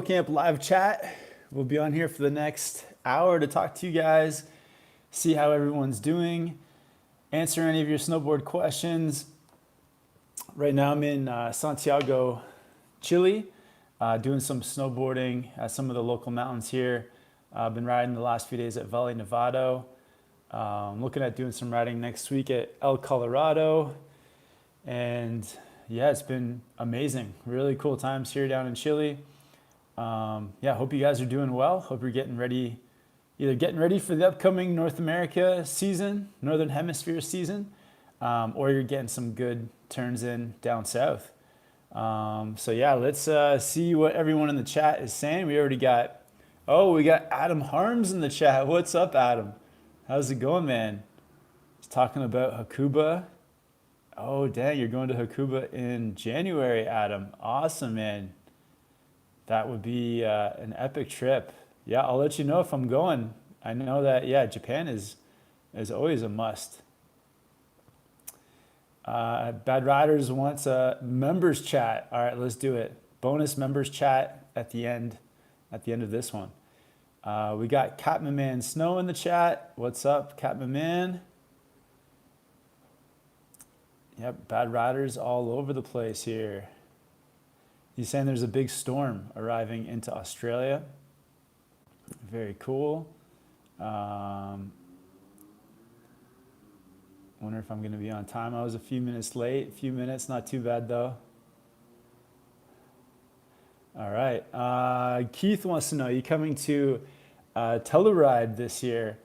Camp live chat. We'll be on here for the next hour to talk to you guys, see how everyone's doing, answer any of your snowboard questions. Right now I'm in Santiago, Chile, doing some snowboarding at some of the local mountains here. I've been riding the last few days at Valle, Nevado. I'm looking at doing some riding next week at El Colorado. And yeah, it's been amazing. Really cool times here down in Chile. Hope you guys are doing well. Hope you're getting ready, either getting ready for the upcoming North America season, Northern Hemisphere season, or you're getting some good turns in down south. Let's see what everyone in the chat is saying. We got Adam Harms in the chat. What's up, Adam? How's it going, man? He's talking about Hakuba. Oh, dang, you're going to Hakuba in January, Adam. Awesome, man. That would be an epic trip. Yeah, I'll let you know if I'm going. I know that, Japan is always a must. Bad Riders wants a members chat. All right, let's do it. Bonus members chat at the end of this one. We got Captain Man Snow in the chat. What's up, Captain Man? Yep, Bad Riders all over the place here. He's saying there's a big storm arriving into Australia. Very cool. Wonder if I'm going to be on time. I was a few minutes late. A few minutes, not too bad though. All right. Keith wants to know, you coming to Telluride this year?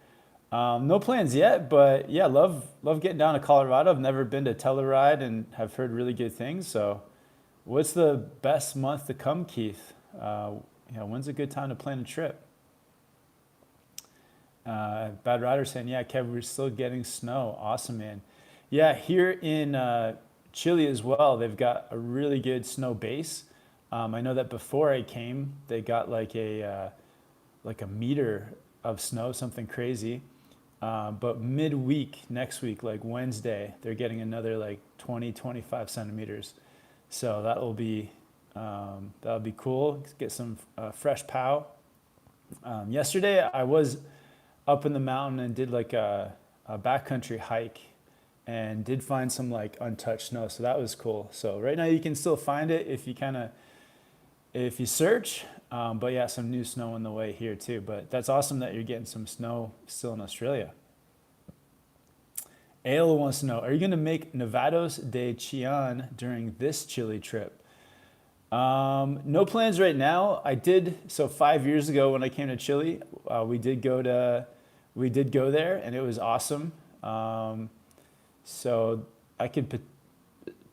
No plans yet, but yeah, love getting down to Colorado. I've never been to Telluride and have heard really good things. So what's the best month to come, Keith? When's a good time to plan a trip? Bad Rider saying, yeah, Kev, we're still getting snow. Awesome, man. Yeah, here in Chile as well, they've got a really good snow base. I know that before I came, they got like a meter of snow, something crazy. But midweek, next week, like Wednesday, they're getting another like 20, 25 centimeters. So that'll be cool. Get some fresh pow. Yesterday I was up in the mountain and did like a backcountry hike and did find some like untouched snow. So that was cool. So right now you can still find it if you search. But yeah, some new snow on the way here too. But that's awesome that you're getting some snow still in Australia. Ale wants to know, are you going to make Nevados de Chillán during this Chile trip? No plans right now. I did, so 5 years ago when I came to Chile, we did go there and it was awesome. So I could,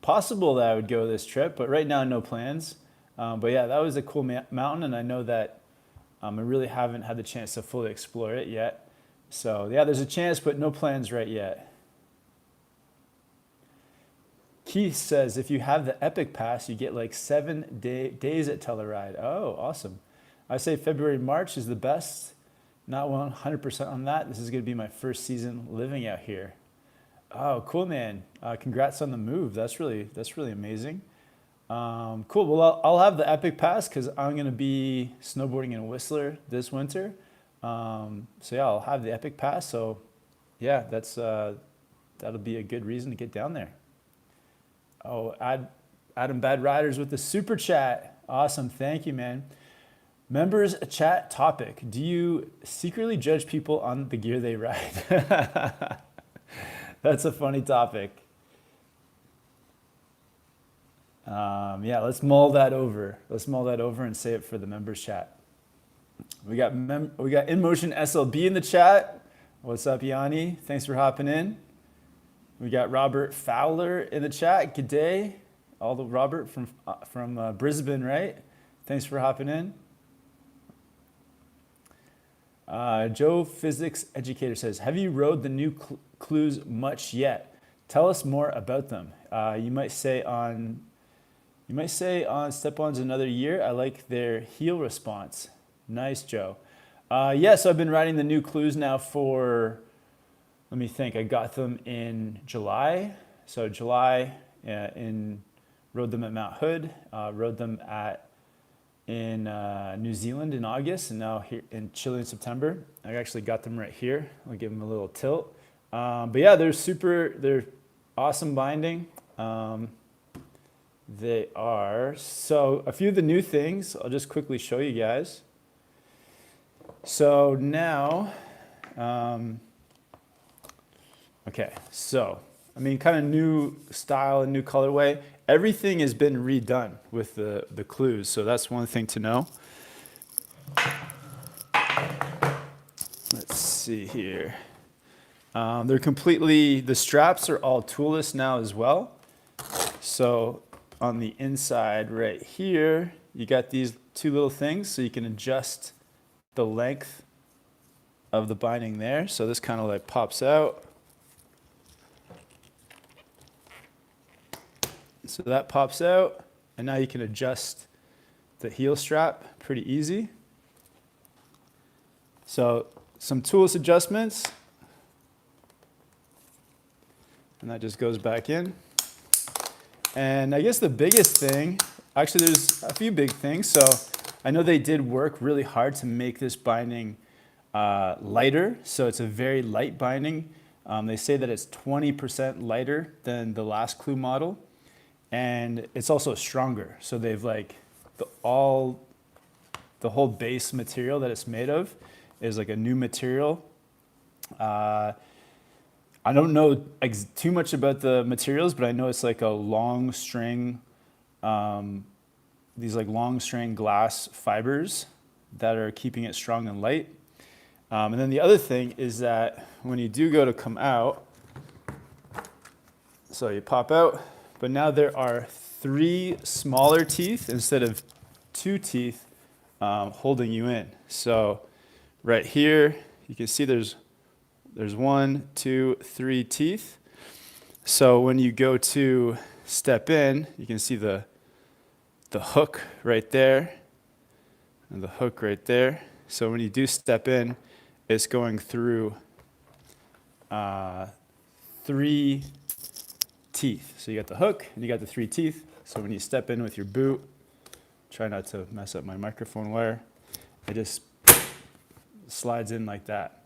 possible that I would go this trip, but right now, no plans. But yeah, that was a cool mountain, and I know that I really haven't had the chance to fully explore it yet. So yeah, there's a chance, but no plans right yet. Keith says, if you have the Epic Pass, you get like 7 days at Telluride. Oh, awesome. I say February, March is the best. Not 100% on that. This is going to be my first season living out here. Oh, cool, man. Congrats on the move. That's really amazing. Cool. Well, I'll have the Epic Pass because I'm going to be snowboarding in Whistler this winter. I'll have the Epic Pass. So yeah, that'll be a good reason to get down there. Oh, Adam Bad Riders with the super chat. Awesome. Thank you, man. Members chat topic. Do you secretly judge people on the gear they ride? That's a funny topic. Let's mull that over. Let's mull that over and say it for the members chat. We got In Motion SLB in the chat. What's up, Yanni? Thanks for hopping in. We got Robert Fowler in the chat. Good day. Robert from Brisbane, right? Thanks for hopping in. Joe Physics Educator says, have you rode the new Clews much yet? Tell us more about them. You might say on Step-On's another year. I like their heel response. Nice, Joe. So I've been riding the new Clews now for, let me think, I got them in July. So July, rode them at Mount Hood, rode them in New Zealand in August, and now here in Chile in September. I actually got them right here. I'll give them a little tilt. But yeah, they're awesome binding. They are. So a few of the new things, I'll just quickly show you guys. So now, okay, so, I mean, kind of new style and new colorway. Everything has been redone with the Clews, so that's one thing to know. Let's see here. They're completely, the straps are all toolless now as well. So on the inside right here, you got these two little things so you can adjust the length of the binding there. So this kind of like pops out. So that pops out, and now you can adjust the heel strap pretty easy. So some toolless adjustments, and that just goes back in. And I guess the biggest thing, actually there's a few big things. So I know they did work really hard to make this binding lighter. So it's a very light binding. They say that it's 20% lighter than the last Clew model. And it's also stronger. So they've like the whole base material that it's made of is like a new material. I don't know too much about the materials, but I know it's like a long string, these like long string glass fibers that are keeping it strong and light. And then the other thing is that when you do go to come out, so you pop out, but now there are 3 smaller teeth instead of 2 teeth holding you in. So right here, you can see there's 1, 2, 3 teeth. So when you go to step in, you can see the hook right there and the hook right there. So when you do step in, it's going through 3 teeth. So you got the hook and you got the 3 teeth. So when you step in with your boot, try not to mess up my microphone wire, it just slides in like that.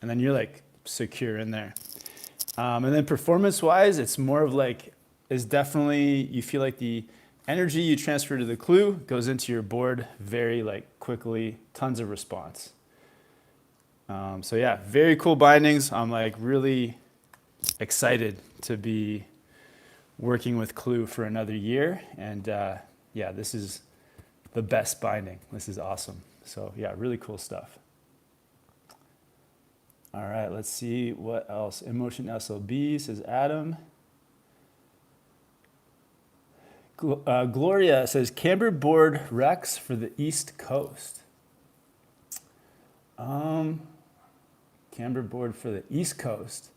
And then you're like secure in there. And then performance wise, it's more of like, is definitely, you feel like the energy you transfer to the Clew goes into your board very like quickly, tons of response. So yeah, very cool bindings. I'm like really excited to be working with Clew for another year. And yeah, this is the best binding. This is awesome. So yeah, really cool stuff. All right, let's see what else. Emotion SLB, says Adam. Gloria says, camber board Rex for the East Coast. Camber board for the East Coast.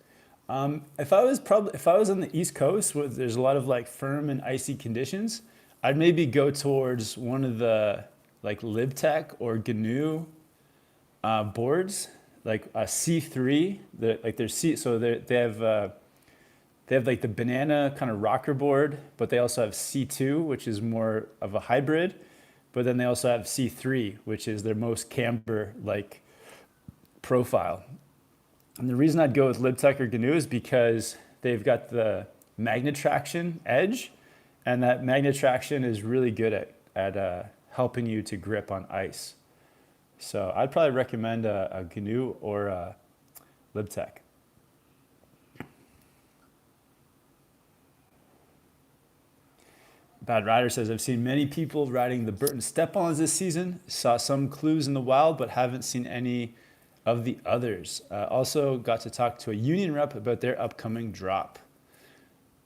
If I was on the East Coast where there's a lot of like firm and icy conditions, I'd maybe go towards one of the like LibTech or GNU boards, like a C3. Like there's so they have like the banana kind of rocker board, but they also have C2, which is more of a hybrid. But then they also have C3, which is their most camber like profile. And the reason I'd go with LibTech or GNU is because they've got the magnet traction edge, and that magnet traction is really good at helping you to grip on ice. So I'd probably recommend a GNU or a LibTech. Bad Rider says, I've seen many people riding the Burton step-ons this season. Saw some Clews in the wild, but haven't seen any of the others. Also got to talk to a union rep about their upcoming drop.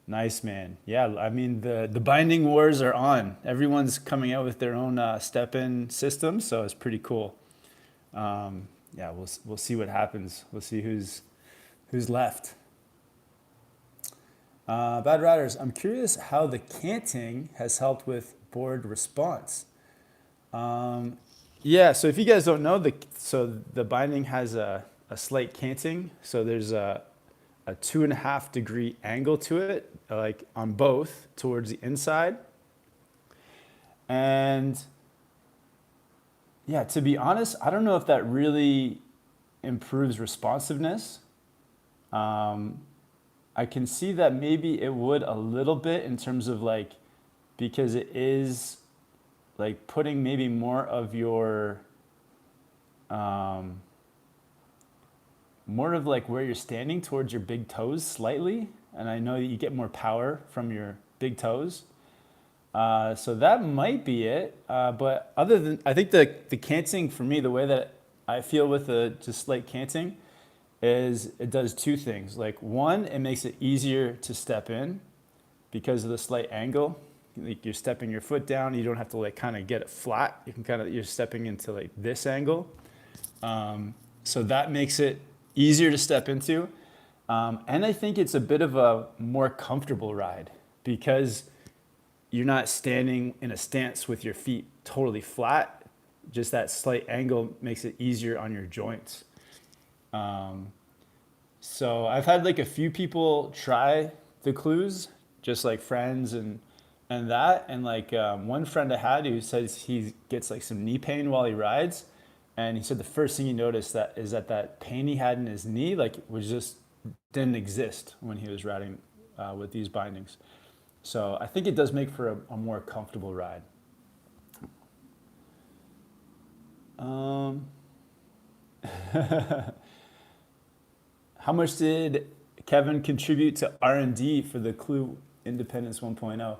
Nice, man. Yeah, I mean, the binding wars are on. Everyone's coming out with their own step-in system, so it's pretty cool. Yeah, we'll see what happens. We'll see who's left. Bad Riders, I'm curious how the canting has helped with board response. Yeah, so if you guys don't know, the binding has a slight canting. So there's a 2.5 degree angle to it, like on both towards the inside. And Yeah, to be honest, I don't know if that really improves responsiveness. Um, I can see that maybe it would a little bit in terms of like, because it is like putting maybe more of your, um, more of like where you're standing towards your big toes slightly. And I know that you get more power from your big toes. So that might be it. But other than, I think the canting for me, the way that I feel with the just slight canting is it does two things. Like one, it makes it easier to step in because of the slight angle. Like you're stepping your foot down, you don't have to like kind of get it flat. You can kind of, you're stepping into like this angle. So that makes it easier to step into. And I think it's a bit of a more comfortable ride because you're not standing in a stance with your feet totally flat. Just that slight angle makes it easier on your joints. So I've had like a few people try the Clews, just like friends and that. And like one friend I had who says he gets like some knee pain while he rides. And he said the first thing he noticed that is that pain he had in his knee, like was just didn't exist when he was riding with these bindings. So I think it does make for a more comfortable ride. How much did Kevin contribute to R&D for the Clew Independence 1.0?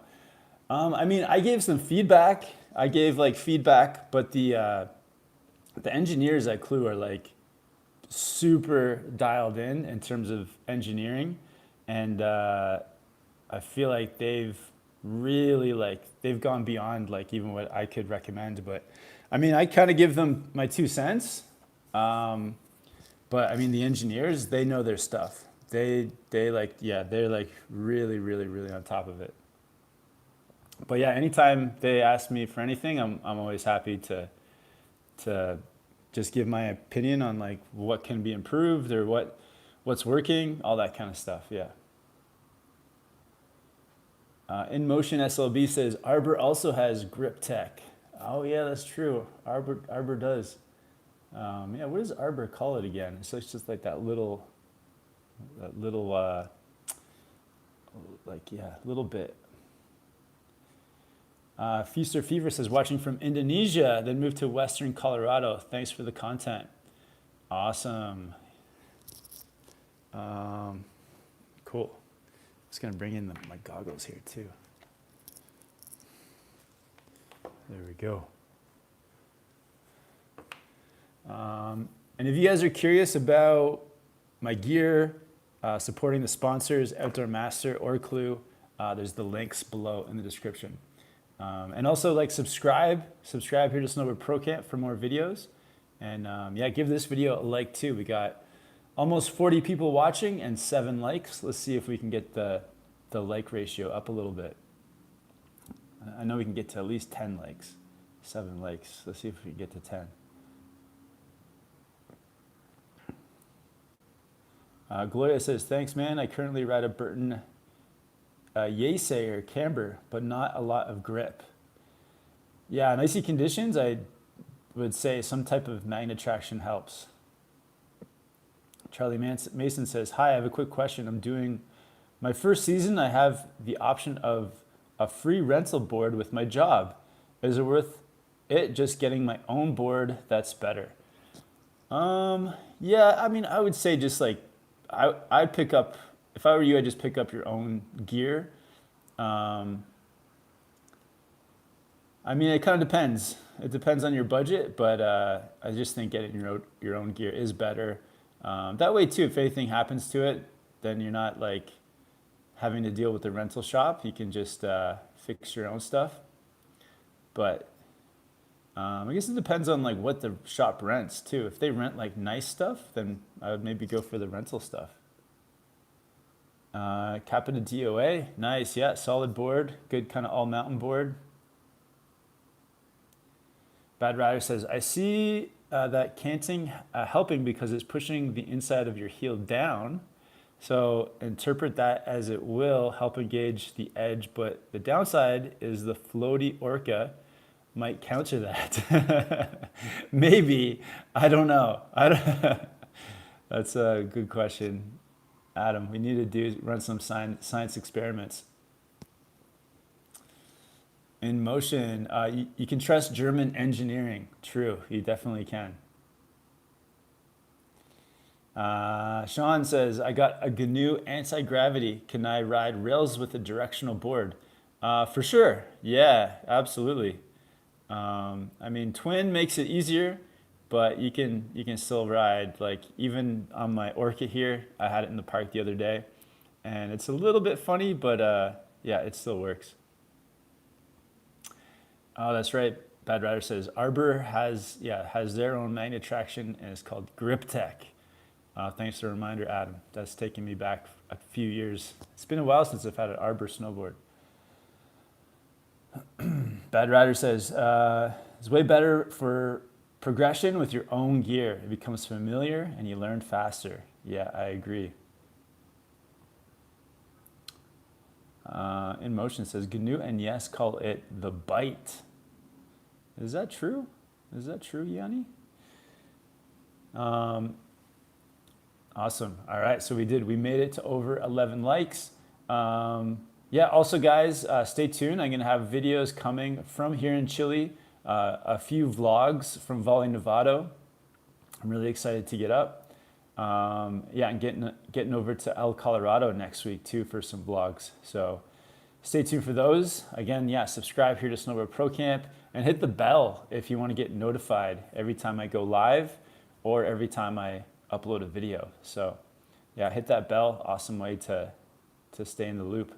I mean, I gave some feedback. I gave like feedback, but the engineers at Clew are like super dialed in terms of engineering, and I feel like they've really like they've gone beyond like even what I could recommend. But I mean, I kind of give them my 2 cents. But I mean, the engineers, they know their stuff. They like, yeah, they're like really, really, really on top of it. But yeah, anytime they ask me for anything, I'm always happy to just give my opinion on like what can be improved or what's working, all that kind of stuff. Yeah. In Motion SLB says Arbor also has grip tech. Oh yeah, that's true. Arbor does. Yeah, what does Arbor call it again? So it's just like that little, like yeah, little bit. Feaster Fever says watching from Indonesia, then moved to Western Colorado. Thanks for the content. Awesome. Cool. Just gonna bring in my goggles here too. There we go. And if you guys are curious about my gear, supporting the sponsors, Outdoor Master or Clew, there's the links below in the description. And also like subscribe here to SnowboardProCamp for more videos. And yeah, give this video a like too. We got almost 40 people watching and 7 likes. Let's see if we can get the like ratio up a little bit. I know we can get to at least 10 likes, 7 likes. Let's see if we can get to 10. Gloria says, thanks, man. I currently ride a Burton Yeasayer camber, but not a lot of grip. Yeah, in icy conditions, I would say some type of magnet traction helps. Charlie Mason says, hi, I have a quick question. I'm doing my first season. I have the option of a free rental board with my job. Is it worth it just getting my own board that's better? Yeah, I mean, I would say just like, I'd pick up, if I were you, I'd just pick up your own gear. I mean, it kind of depends. It depends on your budget, but I just think getting your own gear is better. That way too, if anything happens to it, then you're not like having to deal with the rental shop. You can just fix your own stuff. But I guess it depends on like what the shop rents too. If they rent like nice stuff, then I would maybe go for the rental stuff. Capita DOA, nice, yeah, solid board, good kind of all mountain board. Bad Rider says, I see that canting helping because it's pushing the inside of your heel down. So interpret that as it will help engage the edge, but the downside is the floaty orca might counter that. Maybe. I don't know. That's a good question, Adam. We need to run some science experiments. In motion, you can trust German engineering. True, you definitely can. Sean says, I got a GNU anti-gravity. Can I ride rails with a directional board? For sure. Yeah, absolutely. I mean, twin makes it easier, but you can still ride. Like even on my Orca here, I had it in the park the other day, and it's a little bit funny, but yeah, it still works. Oh, that's right. Bad Rider says Arbor has their own magnet traction and it's called Grip Tech. Thanks for the reminder, Adam. That's taking me back a few years. It's been a while since I've had an Arbor snowboard. Bad Rider says it's way better for progression with your own gear. It becomes familiar and you learn faster. Yeah, I agree. In Motion says GNU and Yes call it the bite. Is that true? Is that true, Yanni? Awesome. All right, so we made it to over 11 likes. Yeah, also guys, stay tuned. I'm gonna have videos coming from here in Chile, a few vlogs from Valle, Nevado. I'm really excited to get up. Yeah, and getting over to El Colorado next week too for some vlogs. So stay tuned for those. Again, yeah, subscribe here to SnowboardProCamp and hit the bell if you want to get notified every time I go live or every time I upload a video. So yeah, hit that bell. Awesome way to stay in the loop.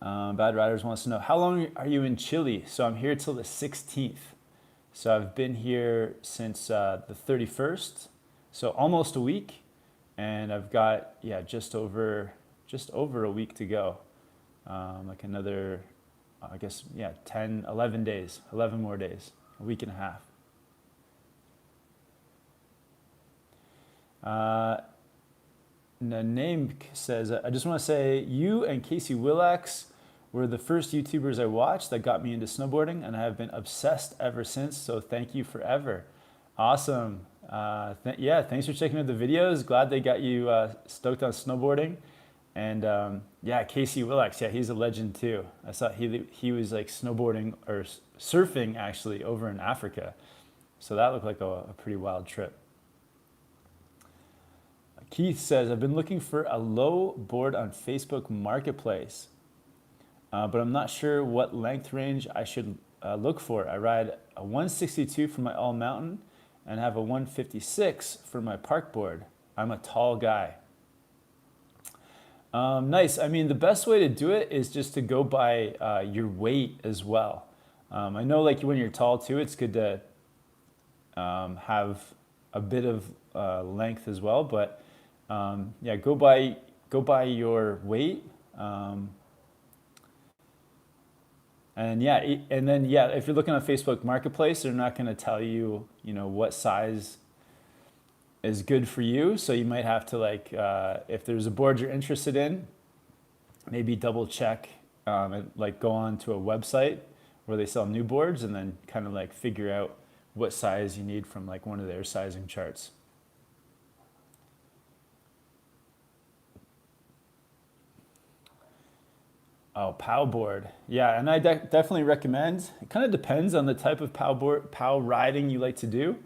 Bad Riders wants to know, how long are you in Chile? So I'm here till the 16th. So I've been here since the 31st, so almost a week. And I've got, yeah, just over a week to go. Like another, I guess, yeah, 10, 11 days, 11 more days, a week and a half. The name says, I just want to say you and Casey Willax were the first YouTubers I watched that got me into snowboarding, and I have been obsessed ever since, so thank you forever. Awesome. Yeah, thanks for checking out the videos. Glad they got you stoked on snowboarding. And yeah, Casey Willax, yeah, he's a legend too. I saw he was like snowboarding or surfing actually over in Africa. So that looked like a pretty wild trip. Keith says, I've been looking for a low board on Facebook Marketplace, but I'm not sure what length range I should look for. I ride a 162 for my all mountain and have a 156 for my park board. I'm a tall guy. Nice. I mean, the best way to do it is just to go by your weight as well. I know like when you're tall too, it's good to have a bit of length as well, but yeah, go by your weight. And yeah, and then yeah, if you're looking on Facebook Marketplace, they're not going to tell you, what size is good for you. So you might have to like, if there's a board you're interested in, maybe double check, and like go on to a website where they sell new boards and then kind of like figure out what size you need from like one of their sizing charts. Oh, POW board. Yeah, and I definitely recommend. It kind of depends on the type of POW riding you like to do.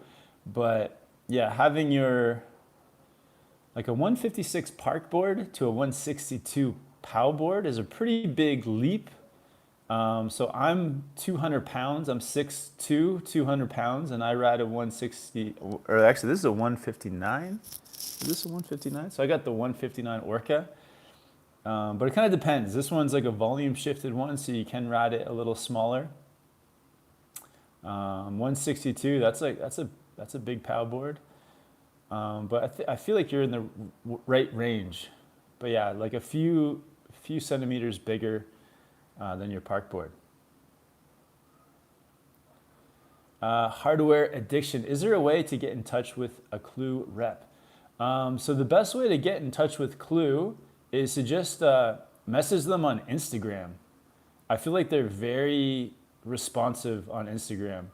But yeah, having like a 156 park board to a 162 POW board is a pretty big leap. So I'm 200 pounds. I'm 6'2", 200 pounds, and I ride a 160, or actually this is a 159. Is this a 159? So I got the 159 Orca. But it kind of depends. This one's like a volume shifted one, so you can ride it a little smaller. 162, that's a big POW board. But I feel like you're in the right range. But yeah, like a few centimeters bigger than your park board. Hardware addiction. Is there a way to get in touch with a Clew rep? So the best way to get in touch with Clew is to just message them on Instagram. I feel like they're very responsive on Instagram.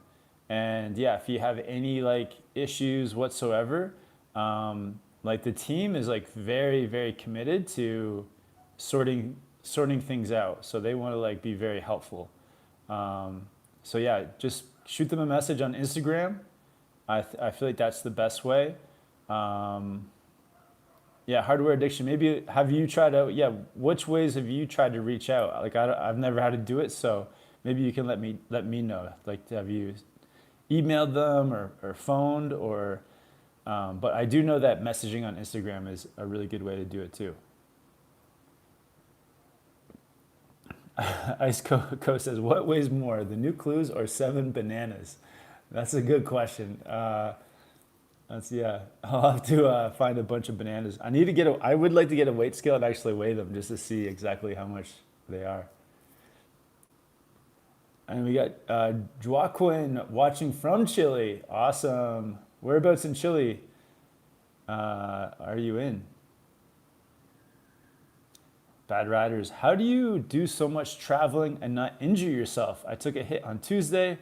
And yeah, if you have any like issues whatsoever, like the team is like very, very committed to sorting things out. So they want to like be very helpful. So yeah, just shoot them a message on Instagram. I feel like that's the best way. Um, yeah, hardware addiction. Maybe have you tried out? Yeah, which ways have you tried to reach out? Like I've never had to do it, so maybe you can let me know. Like have you emailed them or phoned or? But I do know that messaging on Instagram is a really good way to do it too. Ice Co says, "What weighs more, the new Clues or 7 bananas?" That's a good question. That's yeah. I'll have to find a bunch of bananas. I need to get a. I would like to get a weight scale and actually weigh them just to see exactly how much they are. And we got Joaquin watching from Chile. Awesome. Whereabouts in Chile are you in? Bad Riders. How do you do so much traveling and not injure yourself? I took a hit on Tuesday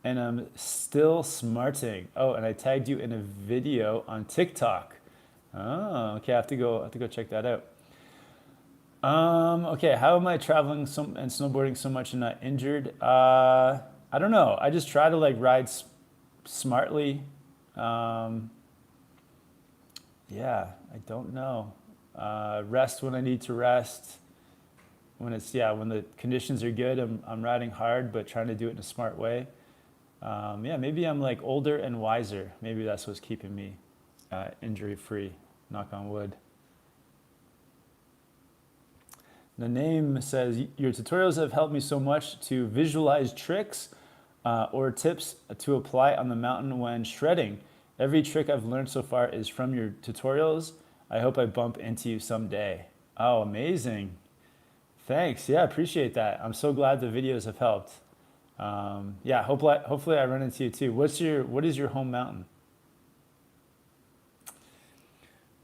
and I'm still smarting. Oh, and I tagged you in a video on TikTok. Oh, okay. I have to go check that out. Okay. How am I traveling and snowboarding so much and not injured? I don't know. I just try to like ride smartly. Um, yeah, I don't know. Rest when I need to rest. When when the conditions are good, I'm riding hard, but trying to do it in a smart way. Yeah, maybe I'm like older and wiser. Maybe that's what's keeping me injury free. Knock on wood. The name says your tutorials have helped me so much to visualize tricks or tips to apply on the mountain when shredding. Every trick I've learned so far is from your tutorials. I hope I bump into you someday. Oh, amazing. Thanks. Yeah, appreciate that. I'm so glad the videos have helped. Yeah, hopefully I run into you too. What is your home mountain?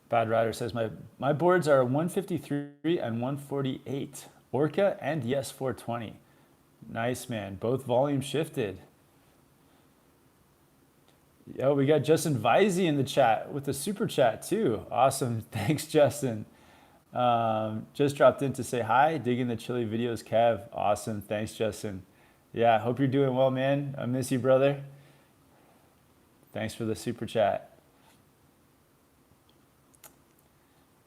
Bad Rider says my boards are 153 and 148. Orca and Yes 420. Nice, man. Both volume shifted. Yo, we got Justin Visey in the chat with the super chat too. Awesome. Thanks, Justin. Just dropped in to say hi. Digging the chili videos, Kev. Awesome. Thanks, Justin. Yeah, hope you're doing well, man. I miss you, brother. Thanks for the super chat.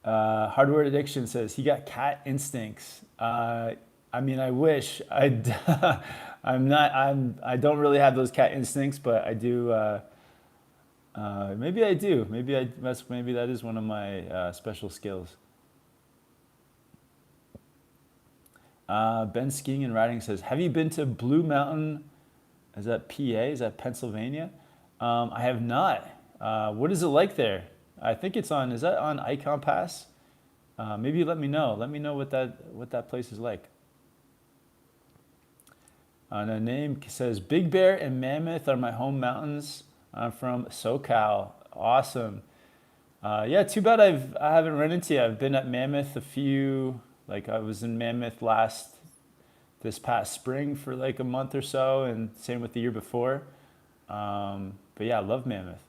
Hardware Addiction says he got cat instincts. I mean, I wish I'm not. I don't really have those cat instincts, but I do. Maybe I do. Maybe that is one of my special skills. Ben Skiing and Riding says, have you been to Blue Mountain? Is that PA? Is that Pennsylvania? I have not. What is it like there? I think it's on. Is that on Icon Pass? Maybe let me know. Let me know what that place is like. The name says Big Bear and Mammoth are my home mountains. I'm from SoCal. Awesome. Yeah, too bad I haven't run into you. I've been at Mammoth a few. Like I was in Mammoth this past spring for like a month or so, and same with the year before. But yeah, I love Mammoth.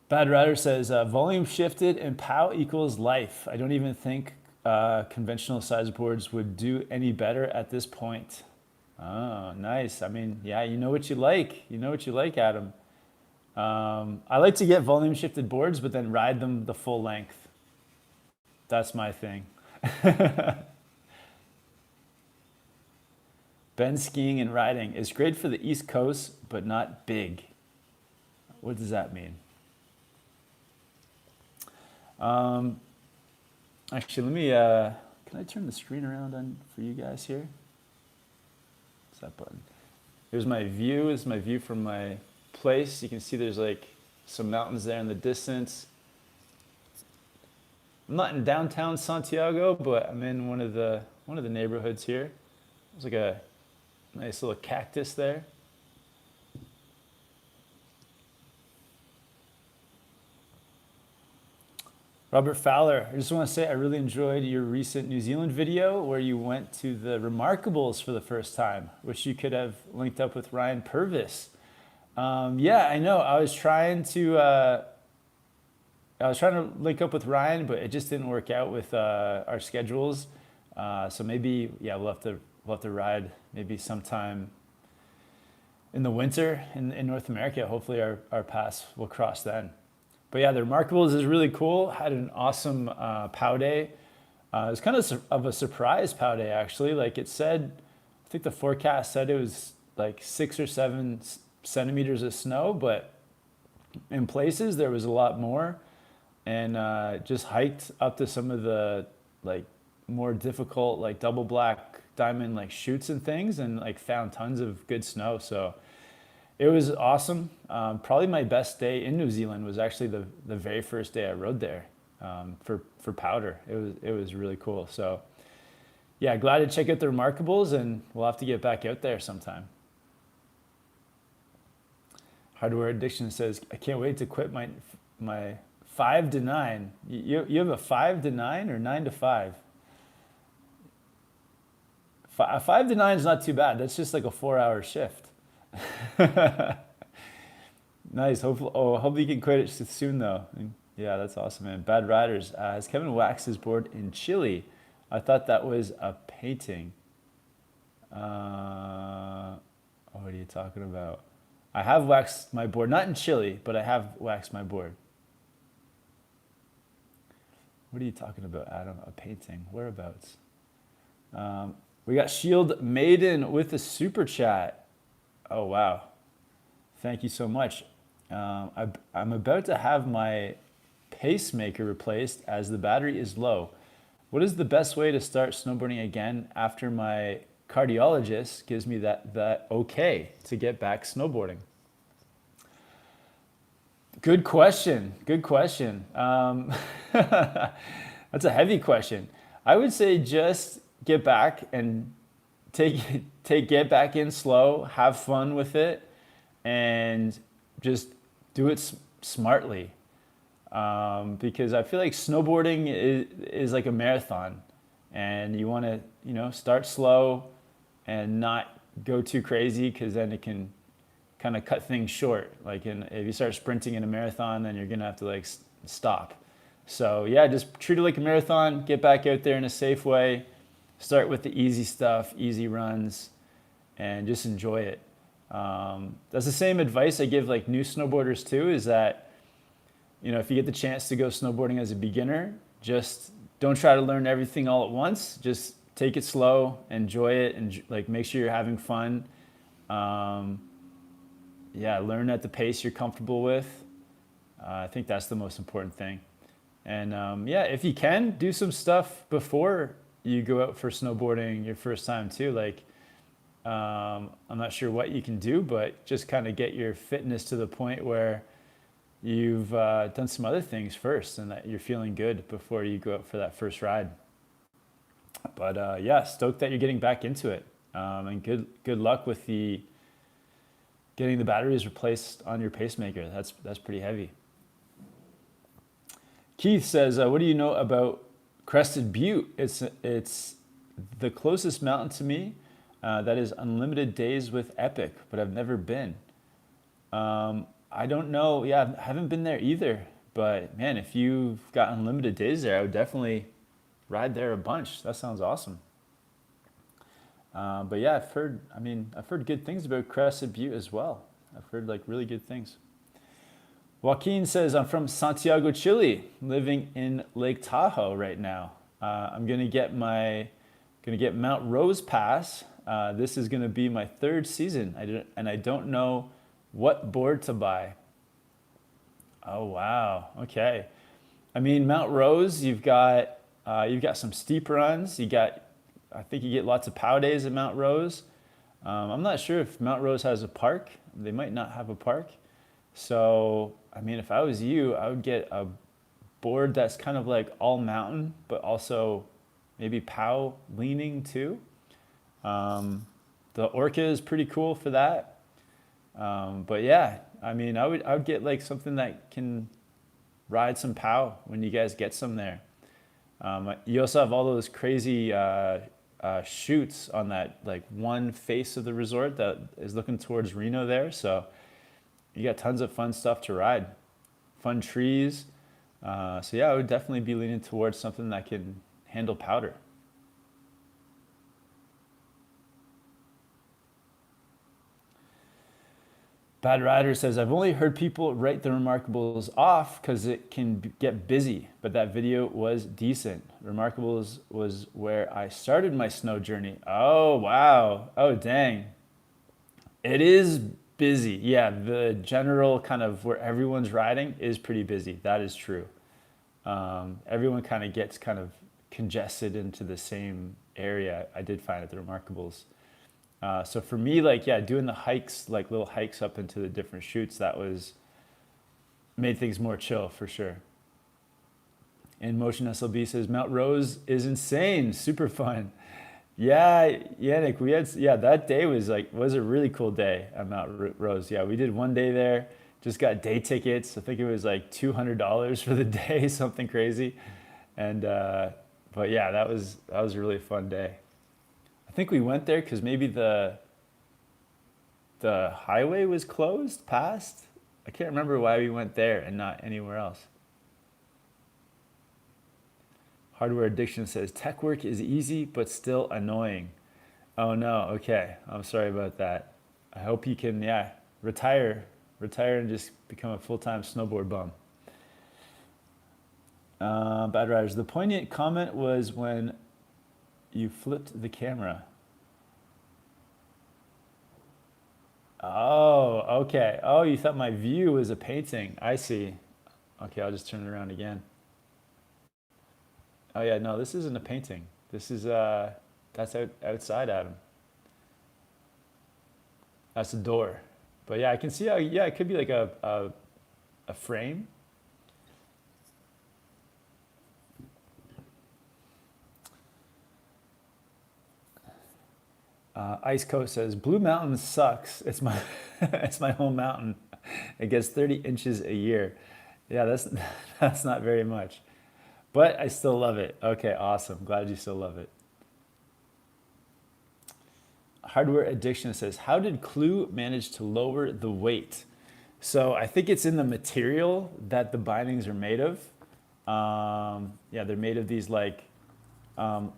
Bad Rider says volume shifted and POW equals life. I don't even think conventional size boards would do any better at this point. Oh, nice. I mean, yeah, you know what you like. You know what you like, Adam. I like to get volume shifted boards, but then ride them the full length. That's my thing. Ben Skiing and Riding is great for the East Coast, but not big. What does that mean? Actually, let me, can I turn the screen around for you guys here? What's that button? Here's my view. This is my view from my place. You can see there's like some mountains there in the distance. I'm not in downtown Santiago, but I'm in one of the neighborhoods here. There's like a nice little cactus there. Robert Fowler, I just want to say I really enjoyed your recent New Zealand video where you went to the Remarkables for the first time, which you could have linked up with Ryan Purvis. Yeah, I know. I was trying to link up with Ryan, but it just didn't work out with our schedules. So maybe, yeah, we'll have to ride maybe sometime in the winter in North America. Hopefully our paths will cross then. But yeah, the Remarkables is really cool. Had an awesome POW day. It was kind of a surprise POW day, actually. Like it said, I think the forecast said it was like 6 or 7 centimeters of snow, but in places there was a lot more. And just hiked up to some of the like more difficult like double black diamond like chutes and things, and like found tons of good snow. So it was awesome. Probably my best day in New Zealand was actually the very first day I rode there for powder. It was really cool. So yeah, glad to check out the Remarkables, and we'll have to get back out there sometime. Hardware Addiction says, I can't wait to quit my 5 to 9. You have a 5 to 9 or 9 to 5? 5 to 9 is not too bad. That's just like a 4-hour shift. Nice. Hopefully you can quit it soon though. Yeah, that's awesome, man. Bad Riders. Has Kevin waxed his board in Chile? I thought that was a painting. What are you talking about? I have waxed my board, not in Chile, but I have waxed my board. What are you talking about, Adam? A painting? Whereabouts? We got Shield Maiden with a super chat. Oh, wow. Thank you so much. I'm about to have my pacemaker replaced as the battery is low. What is the best way to start snowboarding again after my cardiologist gives me that okay to get back snowboarding? Good question. Good question. That's a heavy question. I would say just get back and get back in slow, have fun with it, and just do it smartly. Because I feel like snowboarding is like a marathon, and you want to start slow and not go too crazy, because then it can kind of cut things short. Like if you start sprinting in a marathon, then you're gonna have to like stop. So yeah, just treat it like a marathon, get back out there in a safe way, start with the easy stuff, easy runs, and just enjoy it. That's the same advice I give like new snowboarders too, is that, if you get the chance to go snowboarding as a beginner, just don't try to learn everything all at once. Just take it slow, enjoy it, and like make sure you're having fun. Yeah, learn at the pace you're comfortable with. I think that's the most important thing. And yeah, if you can, do some stuff before you go out for snowboarding your first time too. Like, I'm not sure what you can do, but just kind of get your fitness to the point where you've done some other things first and that you're feeling good before you go out for that first ride. But yeah, stoked that you're getting back into it. And good luck with getting the batteries replaced on your pacemaker. That's pretty heavy. Keith says, what do you know about Crested Butte? It's the closest mountain to me that is unlimited days with Epic, but I've never been. I don't know. Yeah, I haven't been there either. But man, if you've got unlimited days there, I would definitely ride there a bunch. That sounds awesome. But yeah, I've heard good things about Crested Butte as well. I've heard like really good things. Joaquin says, I'm from Santiago, Chile, living in Lake Tahoe right now. I'm gonna get Mount Rose Pass. This is gonna be my 3rd season, and I don't know what board to buy. Oh wow, okay. Mount Rose, you've got some steep runs. I think you get lots of POW days at Mount Rose. I'm not sure if Mount Rose has a park. They might not have a park. So, if I was you, I would get a board that's kind of like all mountain, but also maybe POW leaning too. The Orca is pretty cool for that. But yeah, I would get like something that can ride some POW when you guys get some there. You also have all those crazy chutes on that like one face of the resort that is looking towards Reno there. So you got tons of fun stuff to ride, fun trees. So yeah, I would definitely be leaning towards something that can handle powder. Bad Rider says, I've only heard people write the Remarkables off because it can get busy, but that video was decent. Remarkables was where I started my snow journey. Oh, wow. Oh, dang. It is busy. Yeah, the general kind of where everyone's riding is pretty busy. That is true. Everyone kind of gets kind of congested into the same area. I did find at the Remarkables. So for me, like, yeah, doing the hikes, like little hikes up into the different chutes, that was made things more chill for sure. And Motion SLB says, Mount Rose is insane, super fun. Yeah, Yannick, that day was a really cool day at Mount Rose. Yeah, we did one day there, just got day tickets. I think it was like $200 for the day, something crazy. And, but yeah, that was a really fun day. I think we went there because maybe the highway was closed past. I can't remember why we went there and not anywhere else. Hardware Addiction says, tech work is easy but still annoying. Oh no, okay. I'm sorry about that. I hope you can, retire and just become a full-time snowboard bum. Bad Riders, the poignant comment was when you flipped the camera. Oh, okay. Oh, you thought my view was a painting. I see. Okay, I'll just turn it around again. Oh yeah, no, this isn't a painting. This is that's outside, Adam. That's a door. But yeah, I can see how, yeah, it could be like a frame. Ice Coast says, Blue Mountain sucks. It's my it's my home mountain. It gets 30 inches a year. Yeah, that's not very much. But I still love it. Okay, awesome. Glad you still love it. Hardware Addiction says, how did Clew manage to lower the weight? So I think it's in the material that the bindings are made of. Yeah, they're made of these like, I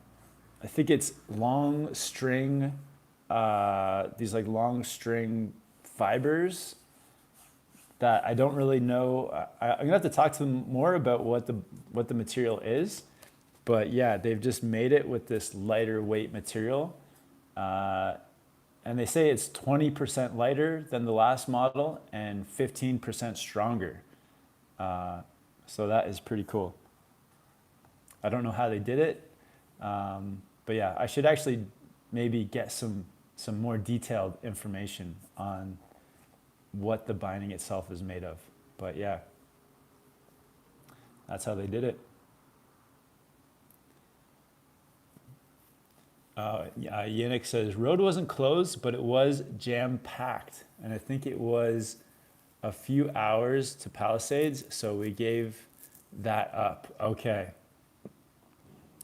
think it's long string, these like long string fibers that I don't really know. I'm gonna have to talk to them more about what the material is, but yeah, they've just made it with this lighter weight material, and they say it's 20% lighter than the last model and 15% stronger. So that is pretty cool. I don't know how they did it, but yeah, I should actually maybe get some more detailed information on what the binding itself is made of. But yeah, that's how they did it. Yannick says, road wasn't closed, but it was jam-packed. And I think it was a few hours to Palisades, so we gave that up. Okay.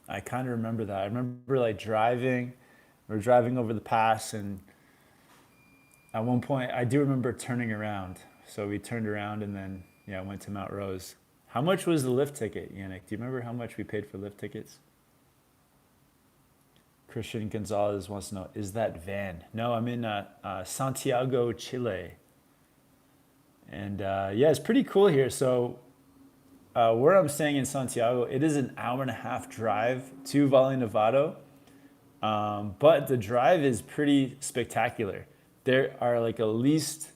I kind of remember that. I remember like we were driving over the pass, and at one point, I do remember turning around. So we turned around and then, yeah, went to Mount Rose. How much was the lift ticket, Yannick? Do you remember how much we paid for lift tickets? Christian Gonzalez wants to know, is that van? No, I'm in Santiago, Chile. And yeah, it's pretty cool here. So where I'm staying in Santiago, it is an hour-and-a-half drive to Valle, Nevado. But the drive is pretty spectacular. There are like at least,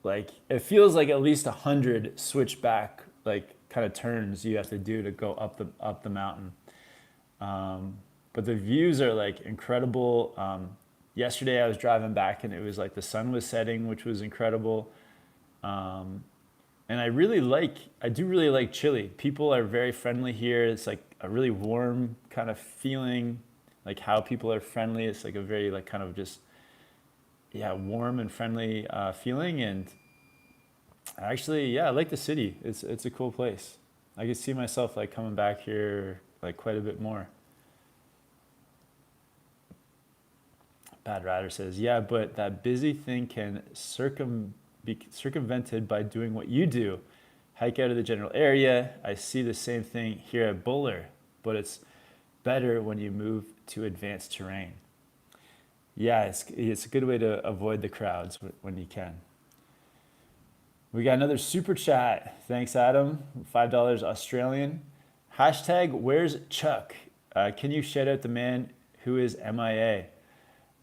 like, it feels like at least 100 switchback, like kind of turns you have to do to go up the mountain. But the views are like incredible. Yesterday I was driving back and it was like the sun was setting, which was incredible. And I do really like Chile. People are very friendly here. It's like a really warm kind of feeling, like how people are friendly. It's like a very like kind of just, yeah, warm and friendly feeling. And Actually, yeah, I like the city. It's a cool place. I could see myself like coming back here like quite a bit more. Bad Rider says, yeah, but that busy thing can be circumvented by doing what you do. Hike out of the general area. I see the same thing here at Buller, but it's better when you move to advanced terrain. Yeah, it's a good way to avoid the crowds when you can. We got another super chat. Thanks, Adam. $5 Australian. Hashtag where's Chuck? Can you shout out the man who is MIA?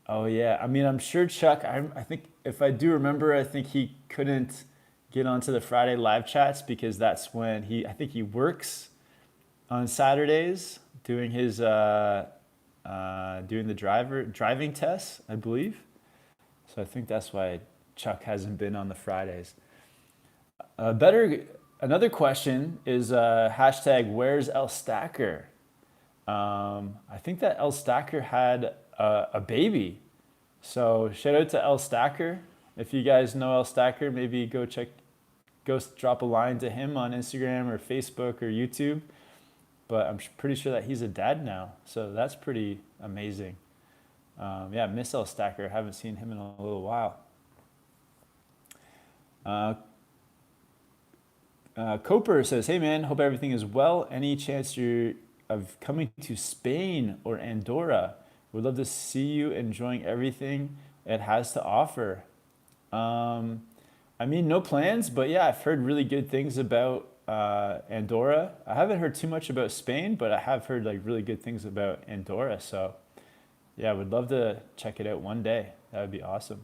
Oh yeah, I mean, I'm sure Chuck. I think if I do remember, I think he couldn't get onto the Friday live chats because that's when I think he works on Saturdays doing his doing the driving tests, I believe. So I think that's why Chuck hasn't been on the Fridays. Another question is hashtag where's El Stacker? I think that El Stacker had a baby. So shout out to El Stacker. If you guys know El Stacker, maybe go drop a line to him on Instagram or Facebook or YouTube. But I'm pretty sure that he's a dad now. So that's pretty amazing. Yeah, miss El Stacker. Haven't seen him in a little while. Coper says, hey man, hope everything is well. Any chance you're of coming to Spain or Andorra? Would love to see you enjoying everything it has to offer. I mean, no plans, but yeah, I've heard really good things about Andorra. I haven't heard too much about Spain, but I have heard like really good things about Andorra. So yeah, I would love to check it out one day. That would be awesome.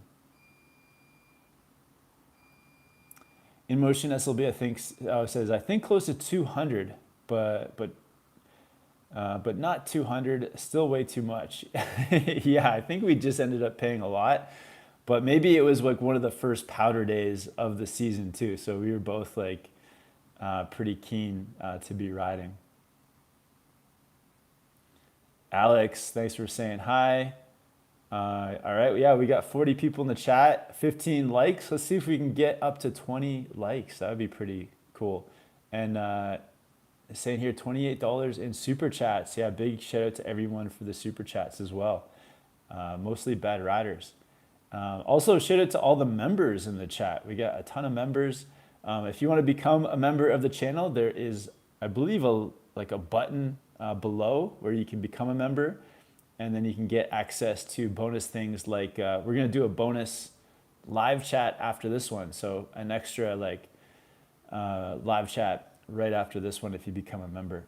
In Motion SLB, I think says I think close to 200, but not 200. Still way too much. Yeah, I think we just ended up paying a lot, but maybe it was like one of the first powder days of the season too. So we were both like pretty keen to be riding. Alex, thanks for saying hi. All right, yeah, we got 40 people in the chat, 15 likes. Let's see if we can get up to 20 likes. That would be pretty cool. And saying here, $28 in super chats. Yeah, big shout out to everyone for the super chats as well. Mostly bad riders. Also, shout out to all the members in the chat. We got a ton of members. If you want to become a member of the channel, there is, I believe, a button below where you can become a member. And then you can get access to bonus things like we're going to do a bonus live chat after this one. So an extra live chat right after this one if you become a member.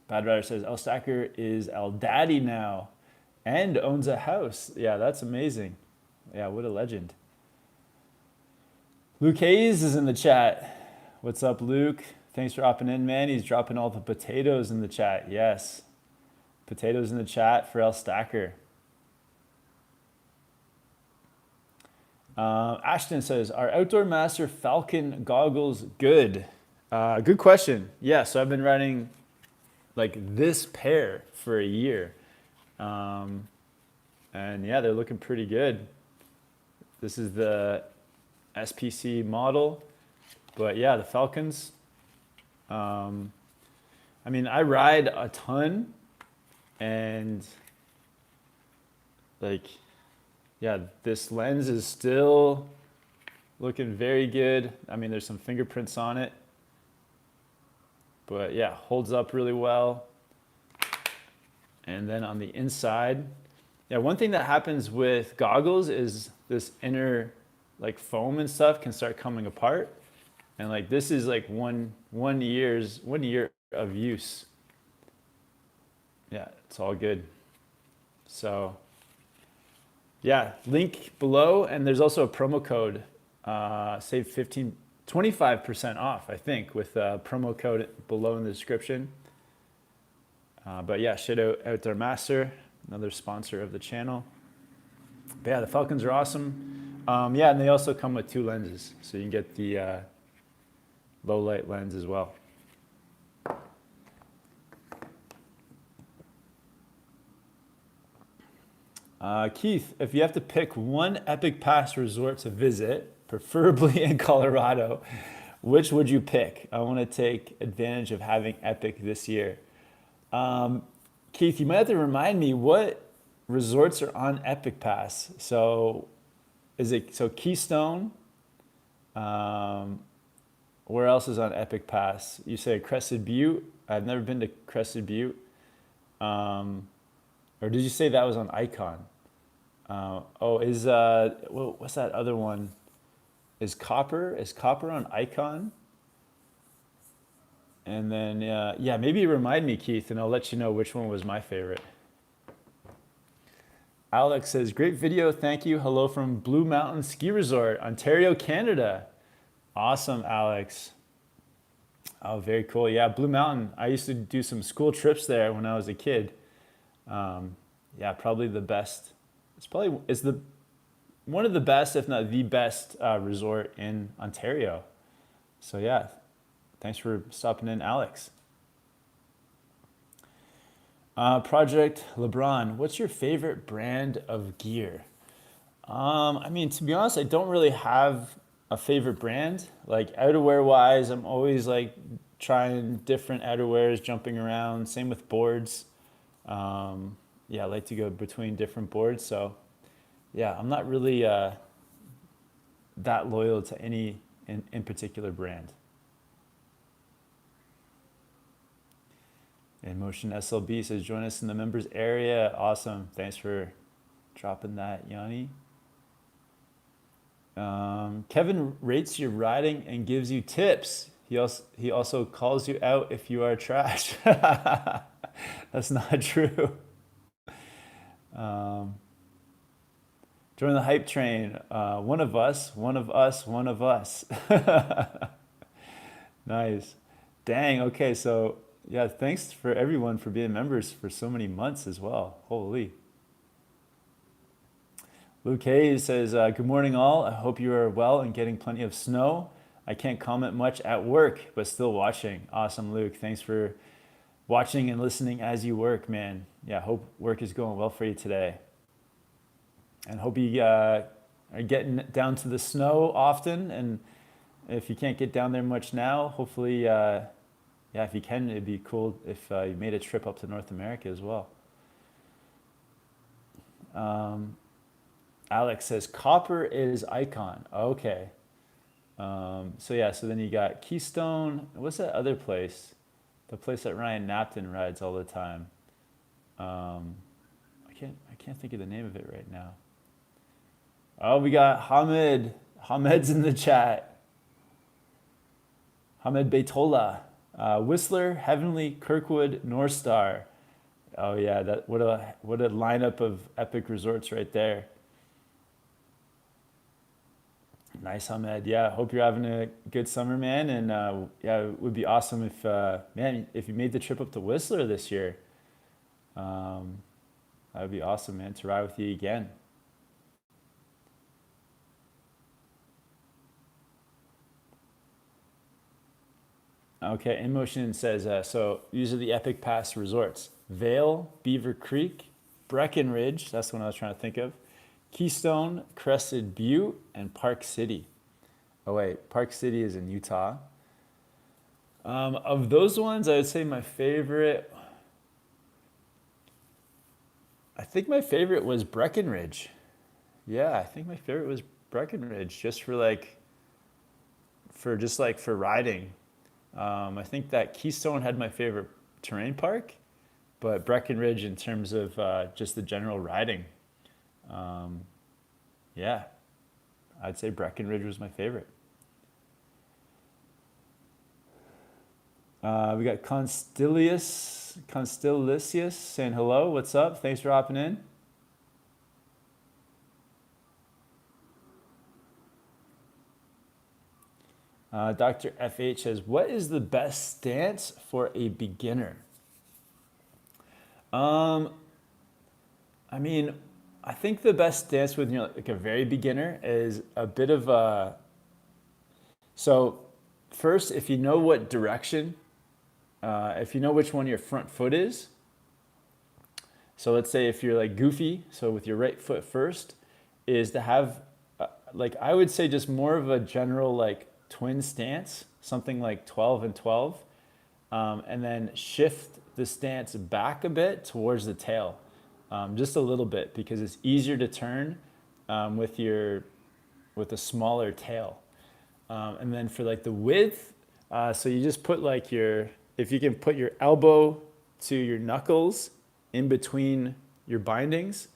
Bad Rider says, El Stacker is El Daddy now and owns a house. Yeah, that's amazing. Yeah, what a legend. Luke Hayes is in the chat. What's up, Luke? Thanks for hopping in, man. He's dropping all the potatoes in the chat. Yes. Potatoes in the chat for El Stacker. Ashton says, are Outdoor Master Falcon goggles good? Good question. Yeah, so I've been riding like this pair for a year. And yeah, they're looking pretty good. This is the SPC model. But yeah, the Falcons. I mean, I ride a ton and like, yeah, this lens is still looking very good. I mean, there's some fingerprints on it, but yeah, holds up really well. And then on the inside, yeah, one thing that happens with goggles is this inner like foam and stuff can start coming apart. And like this is like one year of use. Yeah, it's all good. So yeah, link below, and there's also a promo code, save 25% off, I think, with a promo code below in the description. But yeah, shout out Outdoor Master, another sponsor of the channel. But yeah, the Falcons are awesome. Yeah, and they also come with 2 lenses, so you can get the low light lens as well. Keith, if you have to pick one Epic Pass resort to visit, preferably in Colorado, which would you pick? I want to take advantage of having Epic this year. Keith, you might have to remind me what resorts are on Epic Pass. So Keystone? Um, where else is on Epic Pass? You say Crested Butte. I've never been to Crested Butte. Or did you say that was on Icon? What's that other one? Is Copper on Icon? And then yeah, maybe remind me, Keith, and I'll let you know which one was my favorite. Alex says, great video, thank you. Hello from Blue Mountain Ski Resort, Ontario, Canada. Awesome, Alex. Oh, very cool. Yeah, Blue Mountain. I used to do some school trips there when I was a kid. Yeah, probably the best. It's one of the best, if not the best, resort in Ontario. So yeah, thanks for stopping in, Alex. Project LeBron, what's your favorite brand of gear? I mean, to be honest, I don't really have a favorite brand. Like outerwear wise, I'm always like trying different outerwears, jumping around. Same with boards. Yeah, I like to go between different boards. So yeah, I'm not really that loyal to any in particular brand. And Motion SLB says, join us in the members area. Awesome. Thanks for dropping that, Yanni. Kevin rates your riding and gives you tips. He also calls you out if you are trash. That's not true. Join the hype train. One of us. Nice. Dang. Okay. So yeah, thanks for everyone for being members for so many months as well. Holy. Luke Hayes says, good morning all. I hope you are well and getting plenty of snow. I can't comment much at work, but still watching. Awesome, Luke. Thanks for watching and listening as you work, man. Yeah, hope work is going well for you today. And hope you are getting down to the snow often. And if you can't get down there much now, hopefully, yeah, if you can, it'd be cool if you made a trip up to North America as well. Alex says, copper is Icon. Okay. So yeah, so then you got Keystone. What's that other place? The place that Ryan Napton rides all the time. I can't think of the name of it right now. Oh, we got Hamid. Hamid's in the chat. Hamid Beitola. Whistler, Heavenly, Kirkwood, North Star. Oh yeah, what a lineup of epic resorts right there. Nice, Hamed. Yeah, hope you're having a good summer, man. And yeah, it would be awesome if, man, if you made the trip up to Whistler this year. That would be awesome, man, to ride with you again. Okay, In Motion says, so these are the Epic Pass resorts. Valle, Beaver Creek, Breckenridge, that's the one I was trying to think of, Keystone, Crested Butte, and Park City. Oh wait, Park City is in Utah. Of those ones, I would say my favorite, I think my favorite was Breckenridge. Yeah, I think my favorite was Breckenridge, just for riding. I think that Keystone had my favorite terrain park, but Breckenridge in terms of just the general riding. Yeah, I'd say Breckenridge was my favorite. We got Constilius saying hello. What's up? Thanks for hopping in. Dr. FH says, what is the best stance for a beginner? I mean, I think the best stance with like a very beginner is a bit of a, so first, if you know what direction, if you know which one your front foot is, So let's say if you're like goofy, so with your right foot first, is to have like I would say just more of a general like twin stance, something like 12 and 12, and then shift the stance back a bit towards the tail, just a little bit because it's easier to turn with a smaller tail. And then for like the width, so you just put like if you can put your elbow to your knuckles in between your bindings,